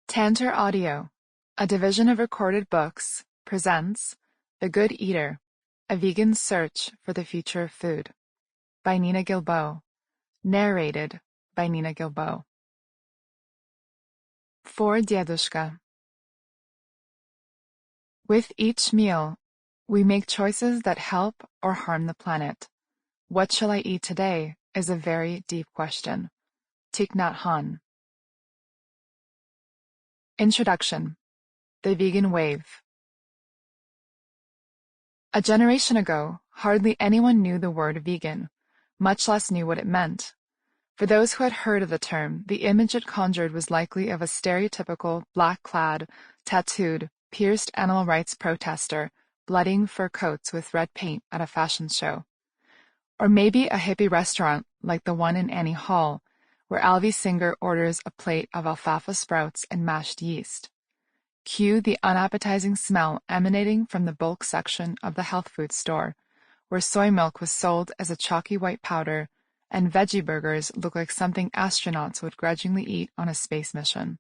Tantor Audio, a division of Recorded Books, presents The Good Eater, A Vegan's Search for the Future of Food by Nina Guilbeault, narrated by Nina Guilbeault. For Diedushka. With each meal, we make choices that help or harm the planet. What shall I eat today is a very deep question. Thich Nhat Hanh. Introduction. The Vegan Wave. A generation ago, hardly anyone knew the word vegan, much less knew what it meant. For those who had heard of the term, the image it conjured was likely of a stereotypical, black-clad, tattooed, pierced animal rights protester bloodying fur coats with red paint at a fashion show. Or maybe a hippie restaurant like the one in Annie Hall, where Alvy Singer orders a plate of alfalfa sprouts and mashed yeast. Cue the unappetizing smell emanating from the bulk section of the health food store, where soy milk was sold as a chalky white powder and veggie burgers look like something astronauts would grudgingly eat on a space mission.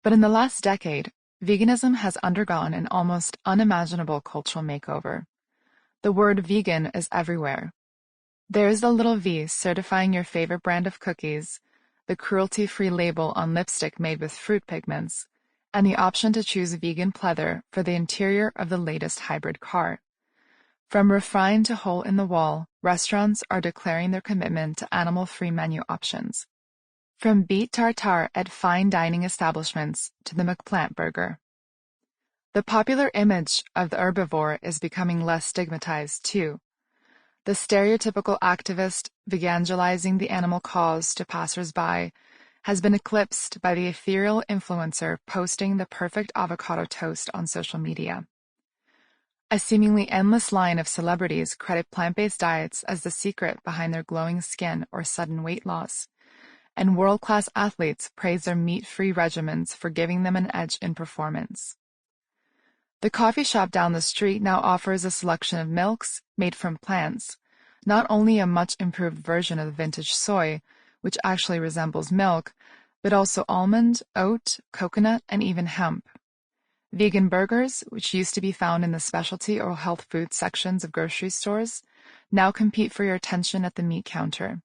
But in the last decade, veganism has undergone an almost unimaginable cultural makeover. The word vegan is everywhere. There is the little V certifying your favorite brand of cookies, the cruelty-free label on lipstick made with fruit pigments, and the option to choose vegan pleather for the interior of the latest hybrid car. From refined to hole-in-the-wall, restaurants are declaring their commitment to animal-free menu options. From beet tartare at fine dining establishments to the McPlant burger. The popular image of the herbivore is becoming less stigmatized, too. The stereotypical activist evangelizing the animal cause to passers-by has been eclipsed by the ethereal influencer posting the perfect avocado toast on social media. A seemingly endless line of celebrities credit plant-based diets as the secret behind their glowing skin or sudden weight loss, and world-class athletes praise their meat-free regimens for giving them an edge in performance. The coffee shop down the street now offers a selection of milks made from plants, not only a much improved version of vintage soy, which actually resembles milk, but also almond, oat, coconut, and even hemp. Vegan burgers, which used to be found in the specialty or health food sections of grocery stores, now compete for your attention at the meat counter.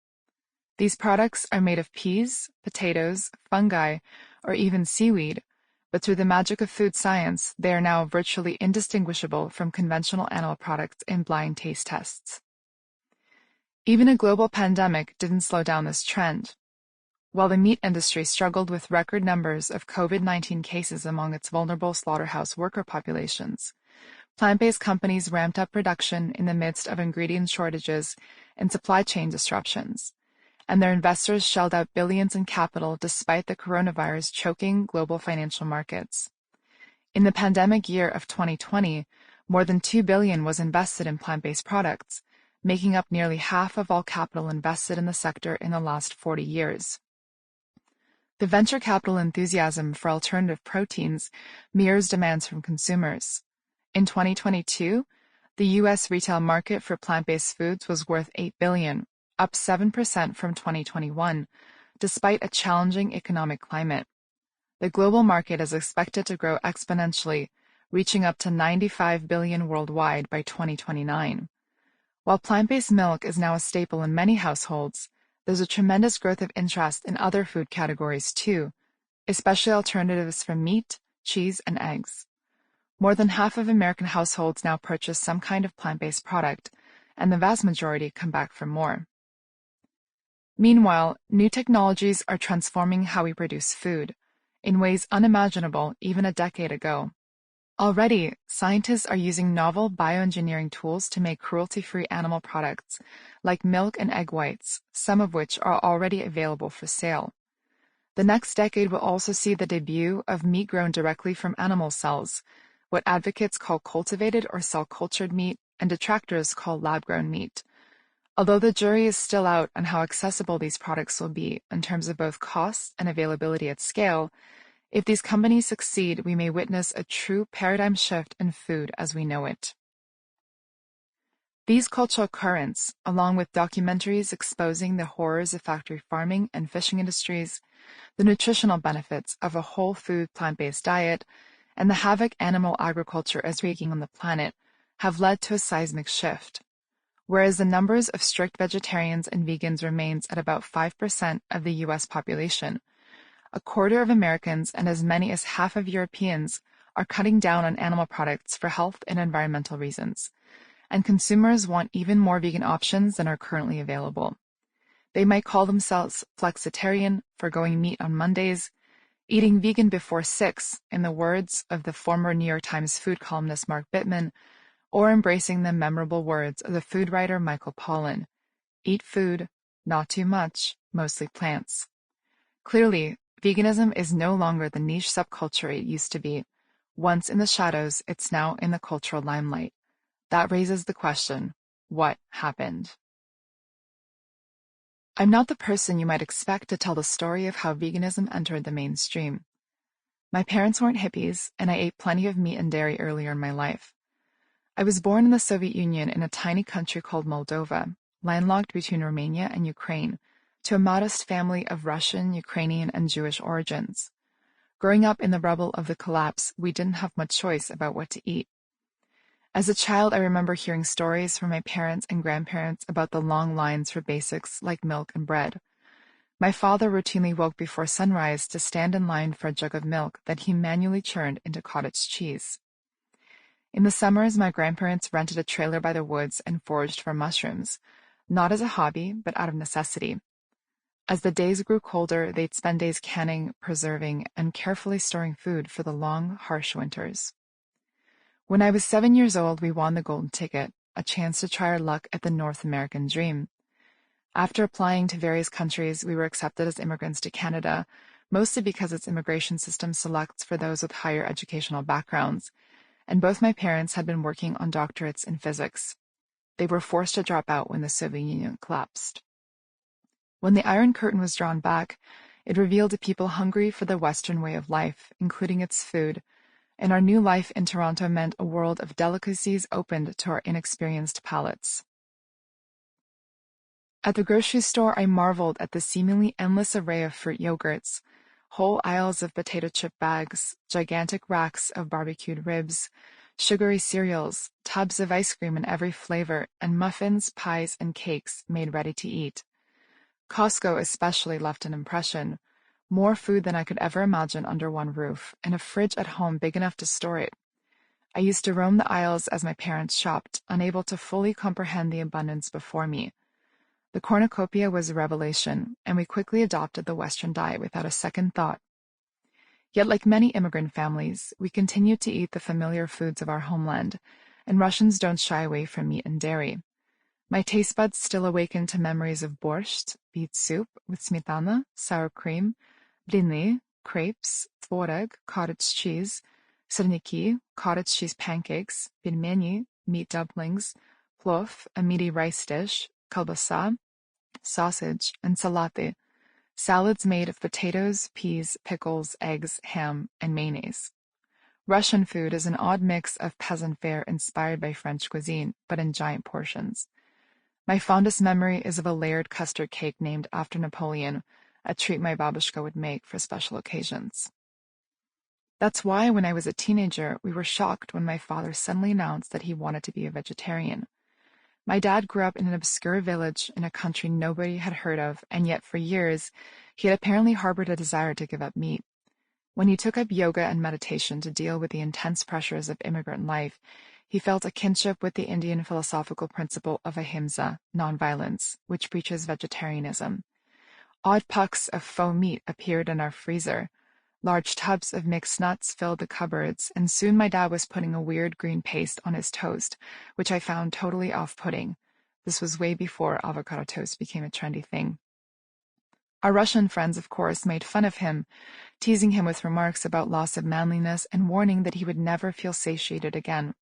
These products are made of peas, potatoes, fungi, or even seaweed, but through the magic of food science, they are now virtually indistinguishable from conventional animal products in blind taste tests. Even a global pandemic didn't slow down this trend. While the meat industry struggled with record numbers of COVID-19 cases among its vulnerable slaughterhouse worker populations, plant-based companies ramped up production in the midst of ingredient shortages and supply chain disruptions, and their investors shelled out billions in capital despite the coronavirus choking global financial markets. In the pandemic year of 2020, more than $2 billion was invested in plant-based products, making up nearly half of all capital invested in the sector in the last 40 years. The venture capital enthusiasm for alternative proteins mirrors demands from consumers. In 2022, the U.S. retail market for plant-based foods was worth $8 billion, up 7% from 2021, despite a challenging economic climate. The global market is expected to grow exponentially, reaching up to $95 billion worldwide by 2029. While plant-based milk is now a staple in many households, there's a tremendous growth of interest in other food categories too, especially alternatives from meat, cheese, and eggs. More than half of American households now purchase some kind of plant-based product, and the vast majority come back for more. Meanwhile, new technologies are transforming how we produce food, in ways unimaginable even a decade ago. Already, scientists are using novel bioengineering tools to make cruelty-free animal products, like milk and egg whites, some of which are already available for sale. The next decade will also see the debut of meat grown directly from animal cells, what advocates call cultivated or cell-cultured meat, and detractors call lab-grown meat. Although the jury is still out on how accessible these products will be in terms of both cost and availability at scale, if these companies succeed, we may witness a true paradigm shift in food as we know it. These cultural currents, along with documentaries exposing the horrors of factory farming and fishing industries, the nutritional benefits of a whole food plant-based diet, and the havoc animal agriculture is wreaking on the planet have led to a seismic shift. Whereas the numbers of strict vegetarians and vegans remains at about 5% of the U.S. population, a quarter of Americans and as many as half of Europeans are cutting down on animal products for health and environmental reasons, and consumers want even more vegan options than are currently available. They might call themselves flexitarian, forgoing meat on Mondays, eating vegan before 6, in the words of the former New York Times food columnist Mark Bittman, or embracing the memorable words of the food writer Michael Pollan, "Eat food, not too much, mostly plants." Clearly, veganism is no longer the niche subculture it used to be. Once in the shadows, it's now in the cultural limelight. That raises the question, what happened? I'm not the person you might expect to tell the story of how veganism entered the mainstream. My parents weren't hippies, and I ate plenty of meat and dairy earlier in my life. I was born in the Soviet Union in a tiny country called Moldova, landlocked between Romania and Ukraine, to a modest family of Russian, Ukrainian, and Jewish origins. Growing up in the rubble of the collapse, we didn't have much choice about what to eat. As a child, I remember hearing stories from my parents and grandparents about the long lines for basics like milk and bread. My father routinely woke before sunrise to stand in line for a jug of milk that he manually churned into cottage cheese. In the summers, my grandparents rented a trailer by the woods and foraged for mushrooms, not as a hobby, but out of necessity. As the days grew colder, they'd spend days canning, preserving, and carefully storing food for the long, harsh winters. When I was 7 years old, we won the golden ticket, a chance to try our luck at the North American dream. After applying to various countries, we were accepted as immigrants to Canada, mostly because its immigration system selects for those with higher educational backgrounds, and both my parents had been working on doctorates in physics. They were forced to drop out when the Soviet Union collapsed. When the Iron Curtain was drawn back, it revealed a people hungry for the Western way of life, including its food, and our new life in Toronto meant a world of delicacies opened to our inexperienced palates. At the grocery store, I marveled at the seemingly endless array of fruit yogurts, whole aisles of potato chip bags, gigantic racks of barbecued ribs, sugary cereals, tubs of ice cream in every flavor, and muffins, pies, and cakes made ready to eat. Costco especially left an impression. More food than I could ever imagine under one roof, and a fridge at home big enough to store it. I used to roam the aisles as my parents shopped, unable to fully comprehend the abundance before me. The cornucopia was a revelation, and we quickly adopted the Western diet without a second thought. Yet, like many immigrant families, we continued to eat the familiar foods of our homeland, and Russians don't shy away from meat and dairy. My taste buds still awaken to memories of borscht, beet soup with smetana, sour cream, blini, crepes, tvorog, cottage cheese, sirniki, cottage cheese pancakes, pelmeni, meat dumplings, plov, a meaty rice dish, kalbasa, sausage, and salate, salads made of potatoes, peas, pickles, eggs, ham, and mayonnaise. Russian food is an odd mix of peasant fare inspired by French cuisine, but in giant portions. My fondest memory is of a layered custard cake named after Napoleon, a treat my babushka would make for special occasions. That's why when I was a teenager, we were shocked when my father suddenly announced that he wanted to be a vegetarian. My dad grew up in an obscure village in a country nobody had heard of, and yet for years, he had apparently harbored a desire to give up meat. When he took up yoga and meditation to deal with the intense pressures of immigrant life, he felt a kinship with the Indian philosophical principle of ahimsa, nonviolence, which preaches vegetarianism. Odd pucks of faux meat appeared in our freezer. Large tubs of mixed nuts filled the cupboards, and soon my dad was putting a weird green paste on his toast, which I found totally off-putting. This was way before avocado toast became a trendy thing. Our Russian friends, of course, made fun of him, teasing him with remarks about loss of manliness and warning that he would never feel satiated again.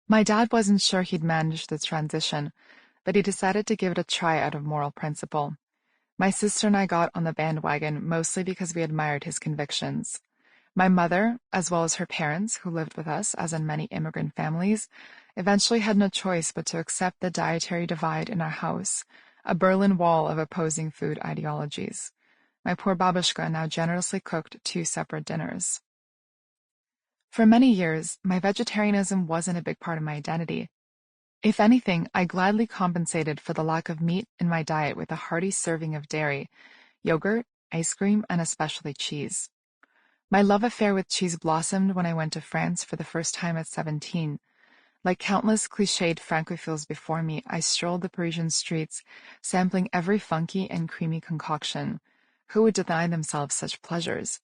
My dad wasn't sure he'd manage the transition, but he decided to give it a try out of moral principle. My sister and I got on the bandwagon mostly because we admired his convictions. My mother, as well as her parents, who lived with us, as in many immigrant families, eventually had no choice but to accept the dietary divide in our house, a Berlin Wall of opposing food ideologies. My poor babushka now generously cooked 2 separate dinners. For many years, my vegetarianism wasn't a big part of my identity. If anything, I gladly compensated for the lack of meat in my diet with a hearty serving of dairy, yogurt, ice cream, and especially cheese. My love affair with cheese blossomed when I went to France for the first time at 17. Like countless cliched francophiles before me, I strolled the Parisian streets, sampling every funky and creamy concoction. Who would deny themselves such pleasures?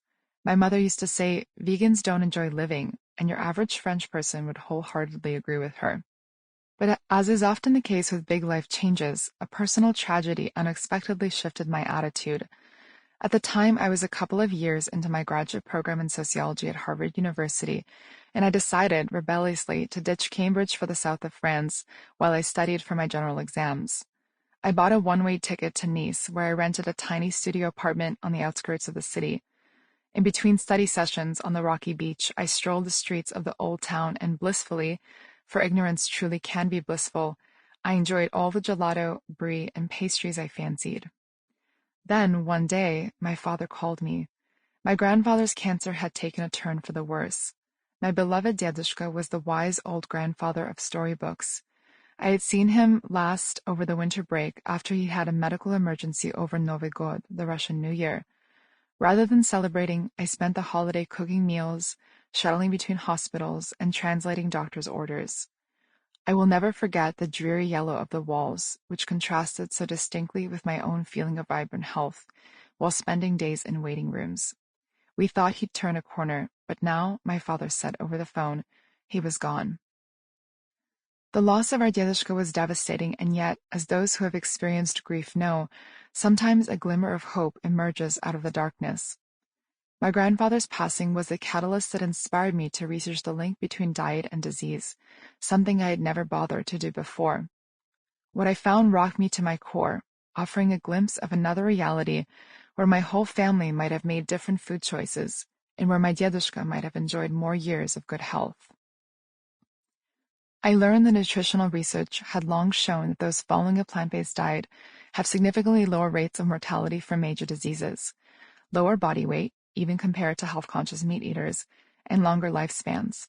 My mother used to say, vegans don't enjoy living, and your average French person would wholeheartedly agree with her. But as is often the case with big life changes, a personal tragedy unexpectedly shifted my attitude. At the time, I was a couple of years into my graduate program in sociology at Harvard University, and I decided, rebelliously, to ditch Cambridge for the south of France while I studied for my general exams. I bought a one-way ticket to Nice, where I rented a tiny studio apartment on the outskirts of the city. In between study sessions on the rocky beach, I strolled the streets of the old town and blissfully, for ignorance truly can be blissful, I enjoyed all the gelato, brie, and pastries I fancied. Then, one day, my father called me. My grandfather's cancer had taken a turn for the worse. My beloved dedushka was the wise old grandfather of storybooks. I had seen him last over the winter break after he had a medical emergency over Novy God, the Russian New Year. Rather than celebrating, I spent the holiday cooking meals, shuttling between hospitals, and translating doctors' orders. I will never forget the dreary yellow of the walls, which contrasted so distinctly with my own feeling of vibrant health, while spending days in waiting rooms. We thought he'd turn a corner, but now, my father said over the phone, he was gone. The loss of our dedushka was devastating, and yet, as those who have experienced grief know, sometimes a glimmer of hope emerges out of the darkness. My grandfather's passing was the catalyst that inspired me to research the link between diet and disease, something I had never bothered to do before. What I found rocked me to my core, offering a glimpse of another reality where my whole family might have made different food choices, and where my dedushka might have enjoyed more years of good health. I learned that nutritional research had long shown that those following a plant-based diet have significantly lower rates of mortality from major diseases, lower body weight, even compared to health-conscious meat eaters, and longer lifespans.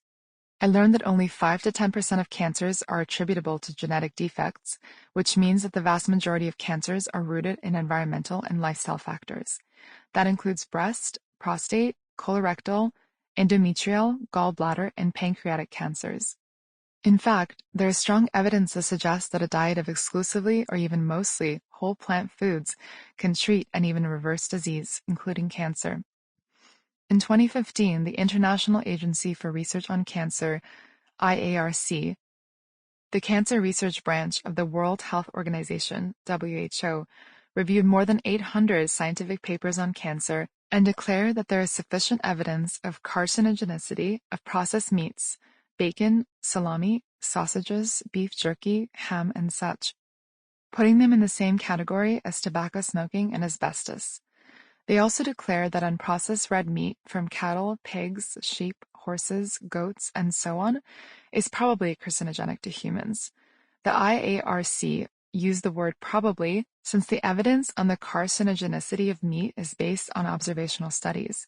I learned that only 5 to 10% of cancers are attributable to genetic defects, which means that the vast majority of cancers are rooted in environmental and lifestyle factors. That includes breast, prostate, colorectal, endometrial, gallbladder, and pancreatic cancers. In fact, there is strong evidence to suggest that a diet of exclusively or even mostly whole plant foods can treat and even reverse disease, including cancer. In 2015, the International Agency for Research on Cancer, IARC, the cancer research branch of the World Health Organization, WHO, reviewed more than 800 scientific papers on cancer and declared that there is sufficient evidence of carcinogenicity of processed meats, bacon, salami, sausages, beef jerky, ham, and such, putting them in the same category as tobacco smoking and asbestos. They also declared that unprocessed red meat from cattle, pigs, sheep, horses, goats, and so on is probably carcinogenic to humans. The IARC used the word probably since the evidence on the carcinogenicity of meat is based on observational studies.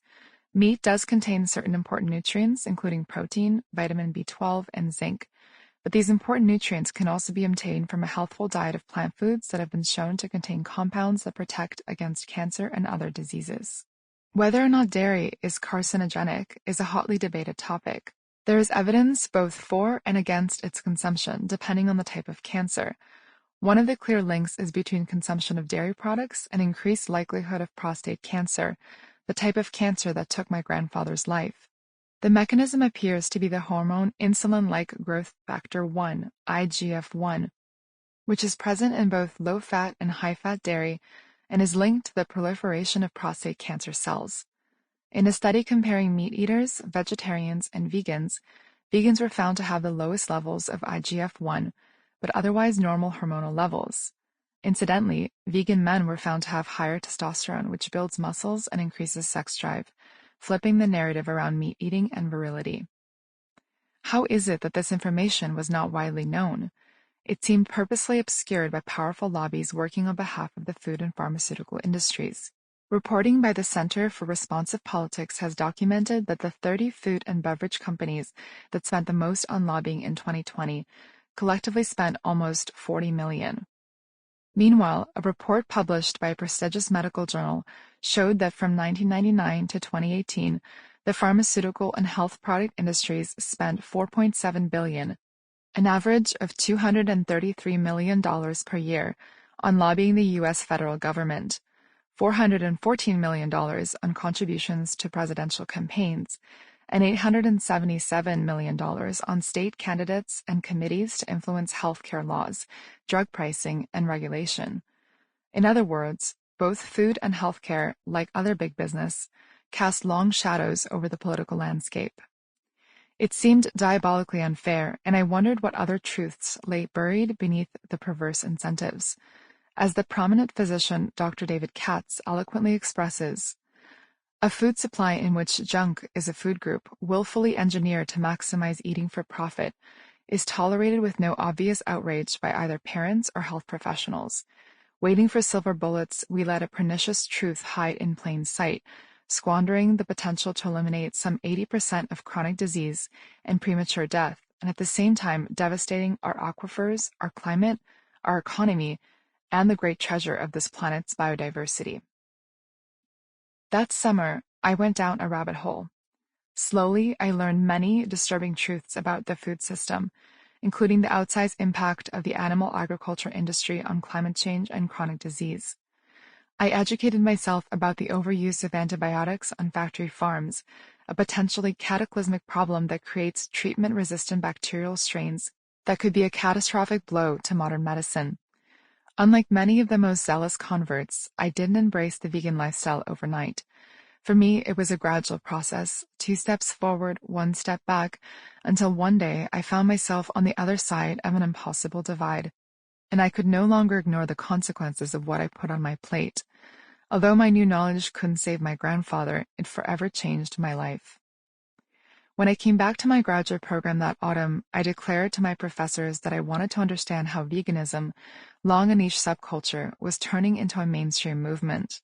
Meat does contain certain important nutrients, including protein, vitamin B12, and zinc, but these important nutrients can also be obtained from a healthful diet of plant foods that have been shown to contain compounds that protect against cancer and other diseases. Whether or not dairy is carcinogenic is a hotly debated topic. There is evidence both for and against its consumption, depending on the type of cancer. One of the clear links is between consumption of dairy products and increased likelihood of prostate cancer, the type of cancer that took my grandfather's life. The mechanism appears to be the hormone insulin-like growth factor 1, IGF-1, which is present in both low-fat and high-fat dairy and is linked to the proliferation of prostate cancer cells. In a study comparing meat eaters, vegetarians, and vegans, vegans were found to have the lowest levels of IGF-1, but otherwise normal hormonal levels. Incidentally, vegan men were found to have higher testosterone, which builds muscles and increases sex drive, flipping the narrative around meat eating and virility. How is it that this information was not widely known? It seemed purposely obscured by powerful lobbies working on behalf of the food and pharmaceutical industries. Reporting by the Center for Responsive Politics has documented that the 30 food and beverage companies that spent the most on lobbying in 2020 collectively spent almost $40 million. Meanwhile, a report published by a prestigious medical journal showed that from 1999 to 2018, the pharmaceutical and health product industries spent $4.7 billion, an average of $233 million per year, on lobbying the U.S. federal government, $414 million on contributions to presidential campaigns, and $877 million on state candidates and committees to influence healthcare laws, drug pricing, and regulation. In other words, both food and healthcare, like other big business, cast long shadows over the political landscape. It seemed diabolically unfair, and I wondered what other truths lay buried beneath the perverse incentives. As the prominent physician Dr. David Katz eloquently expresses, a food supply in which junk is a food group willfully engineered to maximize eating for profit is tolerated with no obvious outrage by either parents or health professionals. Waiting for silver bullets, we let a pernicious truth hide in plain sight, squandering the potential to eliminate some 80% of chronic disease and premature death, and at the same time devastating our aquifers, our climate, our economy, and the great treasure of this planet's biodiversity. That summer, I went down a rabbit hole. Slowly, I learned many disturbing truths about the food system, including the outsized impact of the animal agriculture industry on climate change and chronic disease. I educated myself about the overuse of antibiotics on factory farms, a potentially cataclysmic problem that creates treatment-resistant bacterial strains that could be a catastrophic blow to modern medicine. Unlike many of the most zealous converts, I didn't embrace the vegan lifestyle overnight. For me, it was a gradual process, 2 steps forward, 1 step back, until one day I found myself on the other side of an impossible divide, and I could no longer ignore the consequences of what I put on my plate. Although my new knowledge couldn't save my grandfather, it forever changed my life. When I came back to my graduate program that autumn, I declared to my professors that I wanted to understand how veganism, long a niche subculture, was turning into a mainstream movement.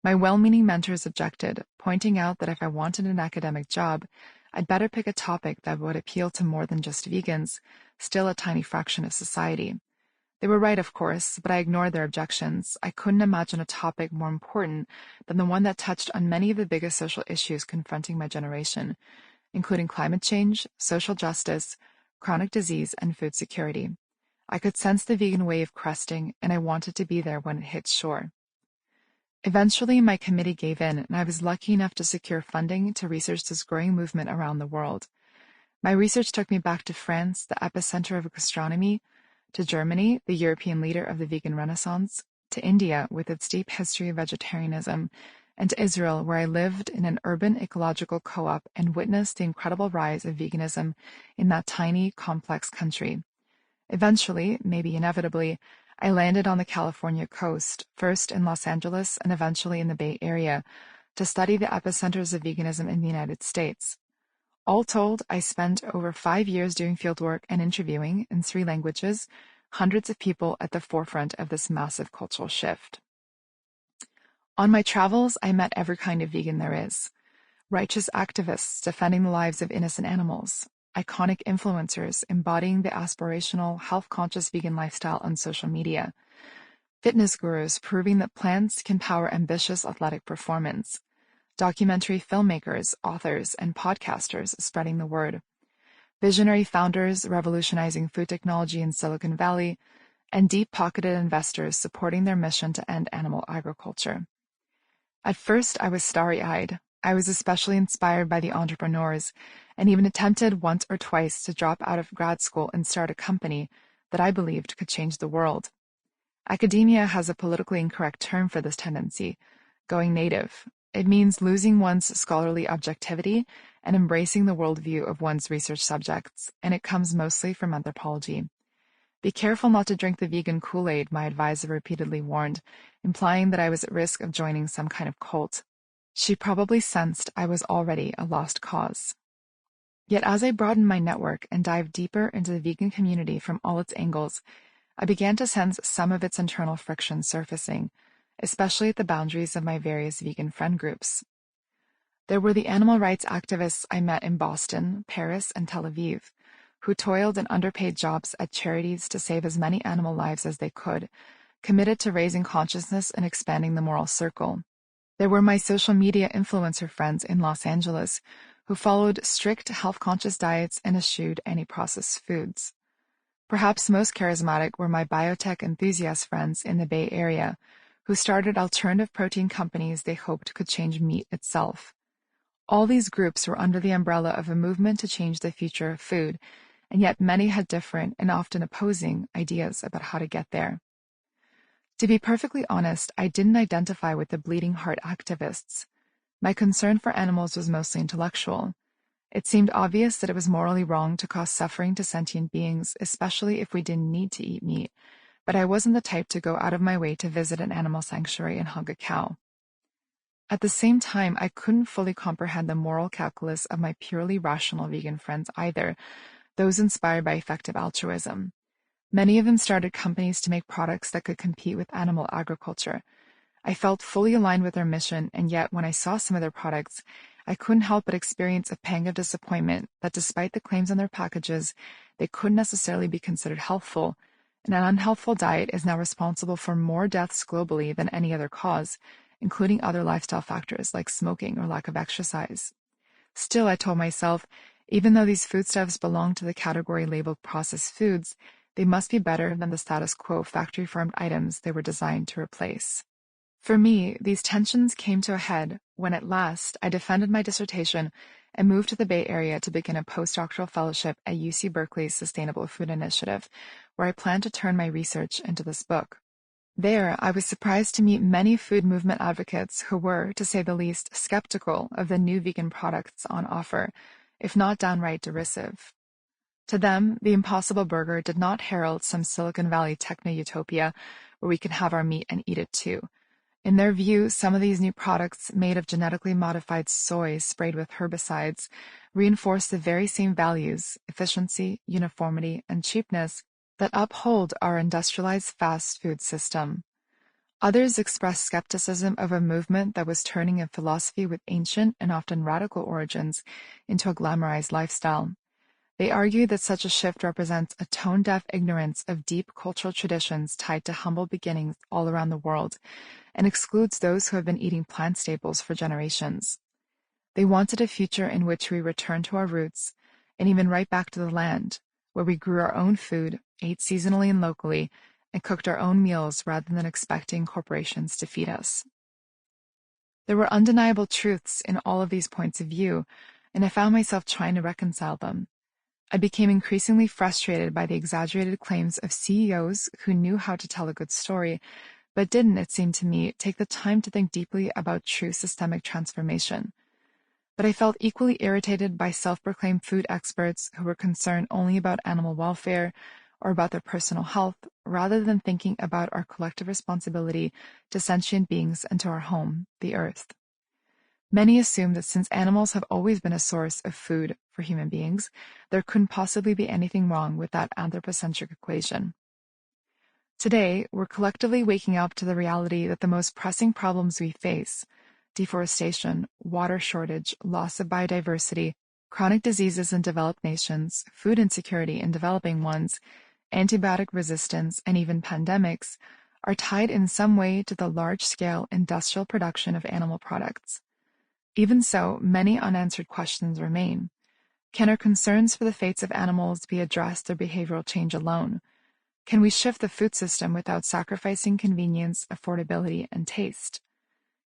My well-meaning mentors objected, pointing out that if I wanted an academic job, I'd better pick a topic that would appeal to more than just vegans, still a tiny fraction of society. They were right, of course, but I ignored their objections. I couldn't imagine a topic more important than the one that touched on many of the biggest social issues confronting my generation, including climate change, social justice, chronic disease, and food security. I could sense the vegan wave cresting, and I wanted to be there when it hit shore. Eventually, my committee gave in, and I was lucky enough to secure funding to research this growing movement around the world. My research took me back to France, the epicenter of gastronomy, to Germany, the European leader of the vegan renaissance, to India with its deep history of vegetarianism, and to Israel, where I lived in an urban ecological co-op and witnessed the incredible rise of veganism in that tiny, complex country. Eventually, maybe inevitably, I landed on the California coast, first in Los Angeles and eventually in the Bay Area, to study the epicenters of veganism in the United States. All told, I spent over 5 years doing fieldwork and interviewing, in 3 languages, hundreds of people at the forefront of this massive cultural shift. On my travels, I met every kind of vegan there is. Righteous activists defending the lives of innocent animals, iconic influencers embodying the aspirational, health-conscious vegan lifestyle on social media, fitness gurus proving that plants can power ambitious athletic performance, documentary filmmakers, authors, and podcasters spreading the word, visionary founders revolutionizing food technology in Silicon Valley, and deep-pocketed investors supporting their mission to end animal agriculture. At first, I was starry-eyed. I was especially inspired by the entrepreneurs, and even attempted once or twice to drop out of grad school and start a company that I believed could change the world. Academia has a politically incorrect term for this tendency, going native. It means losing one's scholarly objectivity and embracing the worldview of one's research subjects, and it comes mostly from anthropology. Be careful not to drink the vegan Kool-Aid, my advisor repeatedly warned, implying that I was at risk of joining some kind of cult. She probably sensed I was already a lost cause. Yet as I broadened my network and dived deeper into the vegan community from all its angles, I began to sense some of its internal friction surfacing, especially at the boundaries of my various vegan friend groups. There were the animal rights activists I met in Boston, Paris, and Tel Aviv, who toiled in underpaid jobs at charities to save as many animal lives as they could, committed to raising consciousness and expanding the moral circle. There were my social media influencer friends in Los Angeles who followed strict health-conscious diets and eschewed any processed foods. Perhaps most charismatic were my biotech enthusiast friends in the Bay Area, who started alternative protein companies they hoped could change meat itself. All these groups were under the umbrella of a movement to change the future of food, and yet many had different and often opposing ideas about how to get there. To be perfectly honest, I didn't identify with the bleeding heart activists. My concern for animals was mostly intellectual. It seemed obvious that it was morally wrong to cause suffering to sentient beings, especially if we didn't need to eat meat, but I wasn't the type to go out of my way to visit an animal sanctuary and hug a cow. At the same time, I couldn't fully comprehend the moral calculus of my purely rational vegan friends either, those inspired by effective altruism. Many of them started companies to make products that could compete with animal agriculture. I felt fully aligned with their mission, and yet when I saw some of their products, I couldn't help but experience a pang of disappointment that despite the claims on their packages, they couldn't necessarily be considered healthful, and an unhealthful diet is now responsible for more deaths globally than any other cause, including other lifestyle factors like smoking or lack of exercise. Still, I told myself, even though these foodstuffs belong to the category labeled processed foods, they must be better than the status quo factory-farmed items they were designed to replace. For me, these tensions came to a head when at last I defended my dissertation and moved to the Bay Area to begin a postdoctoral fellowship at UC Berkeley's Sustainable Food Initiative, where I plan to turn my research into this book. There, I was surprised to meet many food movement advocates who were, to say the least, skeptical of the new vegan products on offer, if not downright derisive. To them, the Impossible Burger did not herald some Silicon Valley techno-utopia where we can have our meat and eat it too. In their view, some of these new products made of genetically modified soy sprayed with herbicides reinforce the very same values, efficiency, uniformity, and cheapness that uphold our industrialized fast food system. Others expressed skepticism of a movement that was turning a philosophy with ancient and often radical origins into a glamorized lifestyle. They argue that such a shift represents a tone-deaf ignorance of deep cultural traditions tied to humble beginnings all around the world, and excludes those who have been eating plant staples for generations. They wanted a future in which we return to our roots, and even right back to the land, where we grew our own food, ate seasonally and locally, and cooked our own meals rather than expecting corporations to feed us. There were undeniable truths in all of these points of view, and I found myself trying to reconcile them. I became increasingly frustrated by the exaggerated claims of CEOs who knew how to tell a good story, but didn't, it seemed to me, take the time to think deeply about true systemic transformation. But I felt equally irritated by self-proclaimed food experts who were concerned only about animal welfare or about their personal health, rather than thinking about our collective responsibility to sentient beings and to our home, the earth. Many assume that since animals have always been a source of food for human beings, there couldn't possibly be anything wrong with that anthropocentric equation. Today, we're collectively waking up to the reality that the most pressing problems we face, deforestation, water shortage, loss of biodiversity, chronic diseases in developed nations, food insecurity in developing ones, antibiotic resistance, and even pandemics, are tied in some way to the large-scale industrial production of animal products. Even so, many unanswered questions remain. Can our concerns for the fates of animals be addressed through behavioral change alone? Can we shift the food system without sacrificing convenience, affordability, and taste?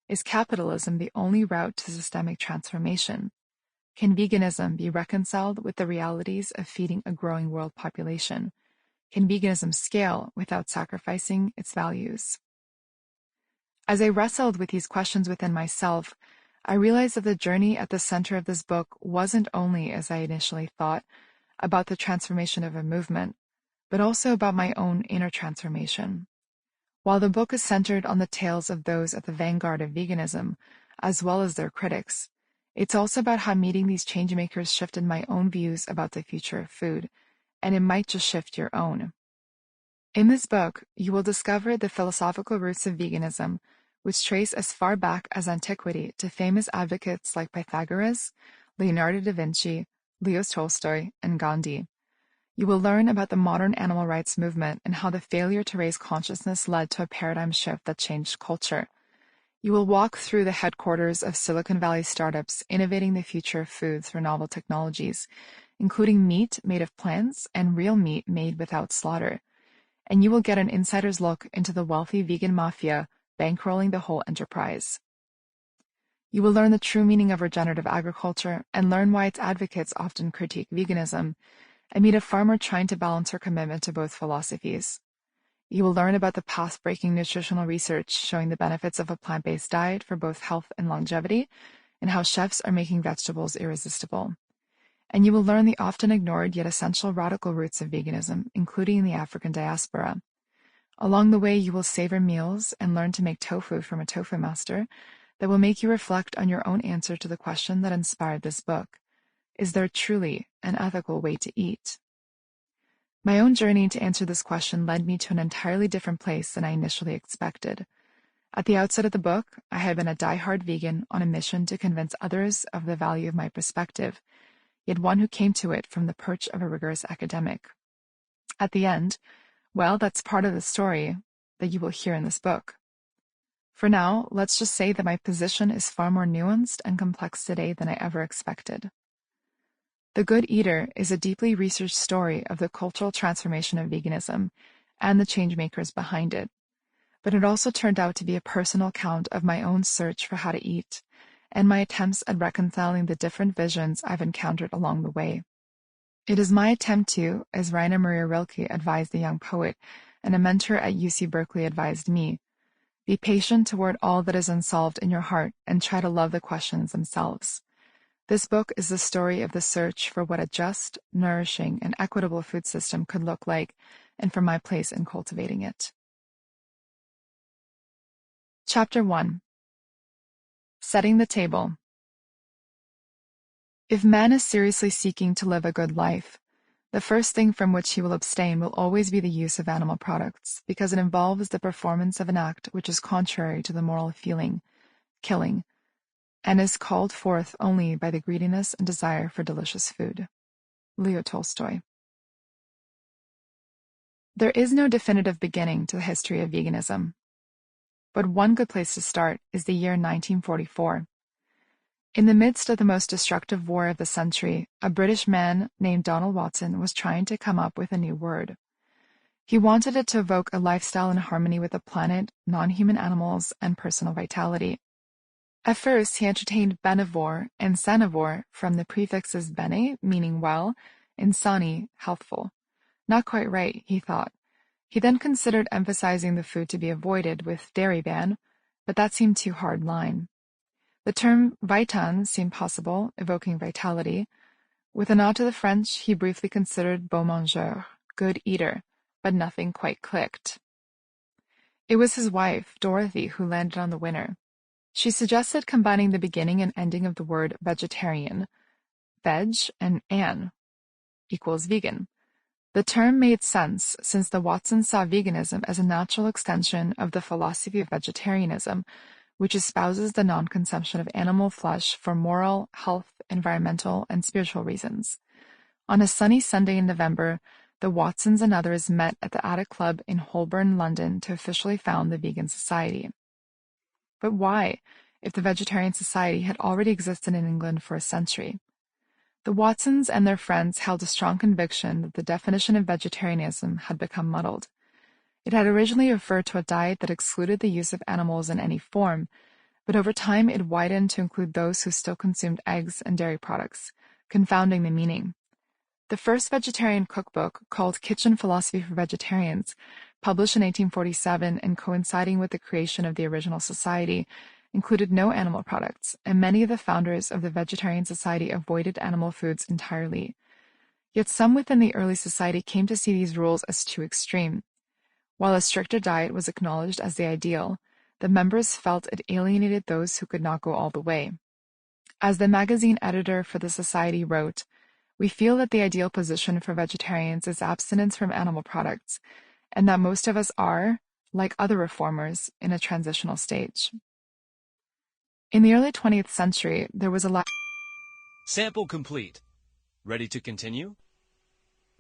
Is capitalism the only route to systemic transformation? Can veganism be reconciled with the realities of feeding a growing world population? Can veganism scale without sacrificing its values? As I wrestled with these questions within myself, I realized that the journey at the center of this book wasn't only, as I initially thought, about the transformation of a movement, but also about my own inner transformation. While the book is centered on the tales of those at the vanguard of veganism, as well as their critics, it's also about how meeting these changemakers shifted my own views about the future of food, and it might just shift your own. In this book, you will discover the philosophical roots of veganism, which trace as far back as antiquity to famous advocates like Pythagoras, Leonardo da Vinci, Leo Tolstoy, and Gandhi. You will learn about the modern animal rights movement and how the failure to raise consciousness led to a paradigm shift that changed culture. You will walk through the headquarters of Silicon Valley startups innovating the future of food through novel technologies, including meat made of plants and real meat made without slaughter. And you will get an insider's look into the wealthy vegan mafia bankrolling the whole enterprise. You will learn the true meaning of regenerative agriculture and learn why its advocates often critique veganism, and meet a farmer trying to balance her commitment to both philosophies. You will learn about the path-breaking nutritional research showing the benefits of a plant-based diet for both health and longevity, and how chefs are making vegetables irresistible. And you will learn the often ignored yet essential radical roots of veganism, including in the African diaspora. Along the way, you will savor meals and learn to make tofu from a tofu master that will make you reflect on your own answer to the question that inspired this book. Is there truly an ethical way to eat? My own journey to answer this question led me to an entirely different place than I initially expected. At the outset of the book, I had been a die-hard vegan on a mission to convince others of the value of my perspective, yet one who came to it from the perch of a rigorous academic. At the end, well, that's part of the story that you will hear in this book. For now, let's just say that my position is far more nuanced and complex today than I ever expected. The Good Eater is a deeply researched story of the cultural transformation of veganism and the changemakers behind it, but it also turned out to be a personal account of my own search for how to eat and my attempts at reconciling the different visions I've encountered along the way. It is my attempt to, as Rainer Maria Rilke advised the young poet and a mentor at UC Berkeley advised me, be patient toward all that is unsolved in your heart and try to love the questions themselves. This book is the story of the search for what a just, nourishing, and equitable food system could look like, and for my place in cultivating it. Chapter 1. Setting the Table. If man is seriously seeking to live a good life, the first thing from which he will abstain will always be the use of animal products, because it involves the performance of an act which is contrary to the moral feeling, killing, and is called forth only by the greediness and desire for delicious food. Leo Tolstoy. There is no definitive beginning to the history of veganism, but one good place to start is the year 1944. In the midst of the most destructive war of the century, a British man named Donald Watson was trying to come up with a new word. He wanted it to evoke a lifestyle in harmony with the planet, non-human animals, and personal vitality. At first, he entertained benivore and sanivore from the prefixes bene, meaning well, and sani, healthful. Not quite right, he thought. He then considered emphasizing the food to be avoided with dairy ban, but that seemed too hard line. The term vitan seemed possible, evoking vitality. With a nod to the French, he briefly considered bon mangeur, good eater, but nothing quite clicked. It was his wife, Dorothy, who landed on the winner. She suggested combining the beginning and ending of the word vegetarian, veg, and an equals vegan. The term made sense since the Watsons saw veganism as a natural extension of the philosophy of vegetarianism, which espouses the non-consumption of animal flesh for moral, health, environmental, and spiritual reasons. On a sunny Sunday in November, the Watsons and others met at the Attic Club in Holborn, London, to officially found the Vegan Society. But why, if the Vegetarian Society had already existed in England for a century? The Watsons and their friends held a strong conviction that the definition of vegetarianism had become muddled. It had originally referred to a diet that excluded the use of animals in any form, but over time it widened to include those who still consumed eggs and dairy products, confounding the meaning. The first vegetarian cookbook, called Kitchen Philosophy for Vegetarians, published in 1847 and coinciding with the creation of the original society, included no animal products, and many of the founders of the Vegetarian Society avoided animal foods entirely. Yet some within the early society came to see these rules as too extreme. While a stricter diet was acknowledged as the ideal, the members felt it alienated those who could not go all the way. As the magazine editor for the society wrote, "We feel that the ideal position for vegetarians is abstinence from animal products, and that most of us are, like other reformers, in a transitional stage. In the early 20th century, there was a Sample complete. Ready to continue?